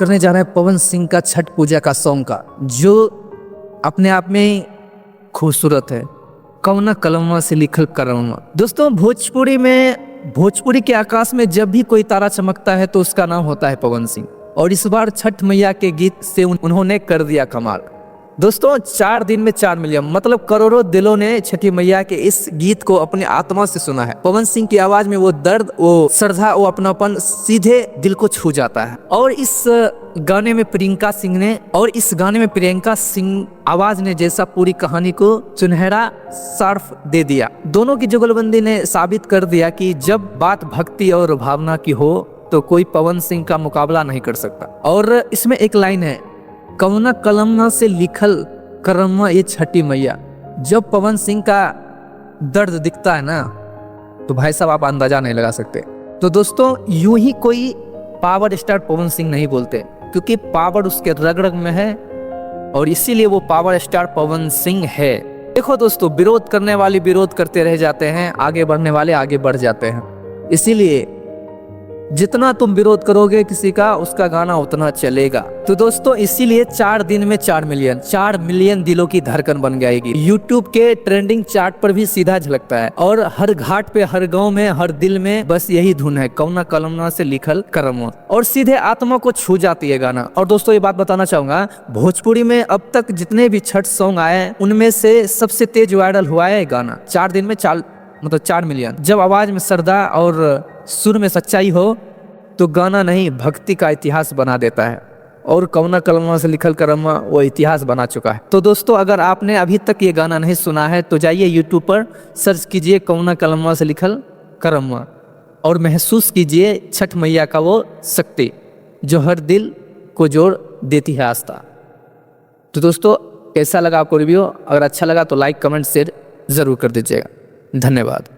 करने जा रहे हैं पवन सिंह का छठ पूजा का सॉन्ग का, जो अपने आप में खूबसूरत है। कौना कलमवा से लिखल करमवा। दोस्तों भोजपुरी के आकाश में जब भी कोई तारा चमकता है तो उसका नाम होता है पवन सिंह। और इस बार छठ मैया के गीत से उन्होंने कर दिया कमाल। दोस्तों 4 दिन में 4 मिलियन, मतलब करोड़ों दिलों ने छठी मैया के इस गीत को अपनी आत्मा से सुना है। पवन सिंह की आवाज में वो दर्द, वो श्रद्धा, वो अपनापन सीधे दिल को छू जाता है। और इस गाने में प्रियंका सिंह आवाज ने जैसा पूरी कहानी को सुनहरा सर्फ दे दिया। दोनों की जुगलबंदी ने साबित कर दिया कि जब बात भक्ति और भावना की हो तो कोई पवन सिंह का मुकाबला नहीं कर सकता। और इसमें एक लाइन है, कौना कलमवा से लिखल करमवा ये छठी मैया। जब पवन सिंह का दर्द दिखता है ना तो भाई साहब आप अंदाजा नहीं लगा सकते। तो दोस्तों यूं ही कोई पावर स्टार पवन सिंह नहीं बोलते, क्योंकि पावर उसके रग रग में है और इसीलिए वो पावर स्टार पवन सिंह है। देखो दोस्तों, विरोध करने वाले विरोध करते रह जाते हैं, आगे बढ़ने वाले आगे बढ़ जाते हैं। इसीलिए जितना तुम विरोध करोगे किसी का, उसका गाना उतना चलेगा। तो दोस्तों इसीलिए 4 दिन में 4 मिलियन दिलों की धड़कन बन जाएगी। यूट्यूब के ट्रेंडिंग चार्ट पर भी सीधा झलकता है और हर घाट पे, हर गांव में, हर दिल में बस यही धुन है, कौना कलमवा से लिखल करमवा। और सीधे आत्मा को छू जाती है गाना। और दोस्तों ये बात बताना चाहूंगा, भोजपुरी में अब तक जितने भी छठ सॉन्ग आए उनमें से सबसे तेज वायरल हुआ है गाना। 4 दिन में 4 मिलियन। जब आवाज में श्रद्धा और सुर में सच्चाई हो तो गाना नहीं, भक्ति का इतिहास बना देता है। और कौना कलमवा से लिखल करमवा वो इतिहास बना चुका है। तो दोस्तों अगर आपने अभी तक ये गाना नहीं सुना है तो जाइए यूट्यूब पर सर्च कीजिए कौना कलमवा से लिखल करमवा और महसूस कीजिए छठ मैया का वो शक्ति जो हर दिल को जोड़ देती है आस्था। तो दोस्तों कैसा लगा आपको रिव्यू? अगर अच्छा लगा तो लाइक, कमेंट, शेयर जरूर कर दीजिएगा। धन्यवाद।